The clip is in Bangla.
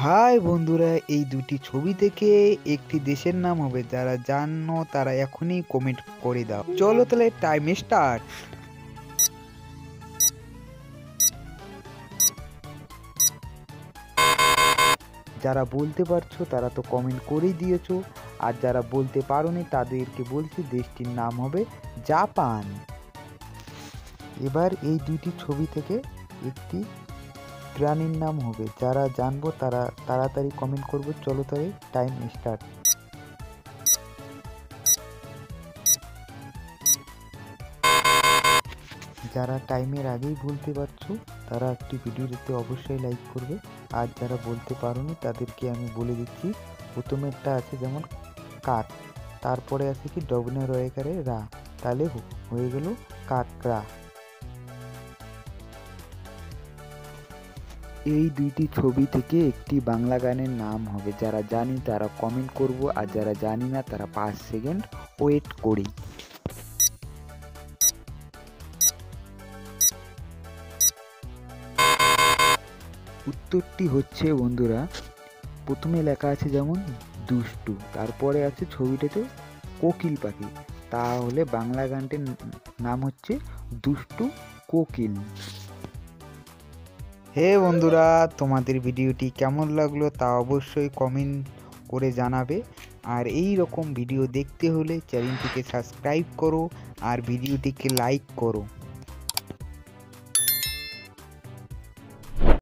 হাই বন্ধুরা, এই দুটি ছবি থেকে একটি দেশের নাম হবে। যারা জানো তারা এখনই কমেন্ট করে দাও। চলো তাহলে টাইম স্টার্ট। যারা বলতে পারছো তারা তো কমেন্ট করেই দিয়েছো, আর যারা বলতে পারোনি তাদেরকে বলছি দেশটির নাম হবে জাপান। এবার এই দুটি ছবি থেকে একটি প্রাণীর নাম হবে। যারা জানবো তারা তাড়াতাড়ি কমেন্ট করবো। চলো তাহলে টাইম স্টার্ট। যারা টাইমের আগেই বলতে পারছো তারা একটি ভিডিওতে অবশ্যই লাইক করবে, আর যারা বলতে পারোনি তাদেরকে আমি বলে দিচ্ছি। প্রথমেরটা আছে যেমন কাক, তারপরে আছে কি ডবনে রয়েকারে রা, তাহলে হয়ে গেল কাকড়া। এই দুইটি ছবি থেকে একটি বাংলা গানের নাম হবে। যারা জানি তারা কমেন্ট করব, আর যারা জানি না তারা 5 সেকেন্ড ওয়েট করি। উত্তরটি হচ্ছে বন্ধুরা, প্রথমে লেখা আছে যেমন দুষ্টু, তারপরে আছে ছবিটাতে কোকিল পাখি, তাহলে বাংলা গানটির নাম হচ্ছে দুষ্টু কোকিল। হে বন্ধুরা, তোমাদের ভিডিওটি কেমন লাগলো তা অবশ্যই কমেন্ট করে জানাবে। আর এই রকম ভিডিও দেখতে হলে চ্যানেলটিকে সাবস্ক্রাইব করো আর ভিডিওটিকে লাইক করো।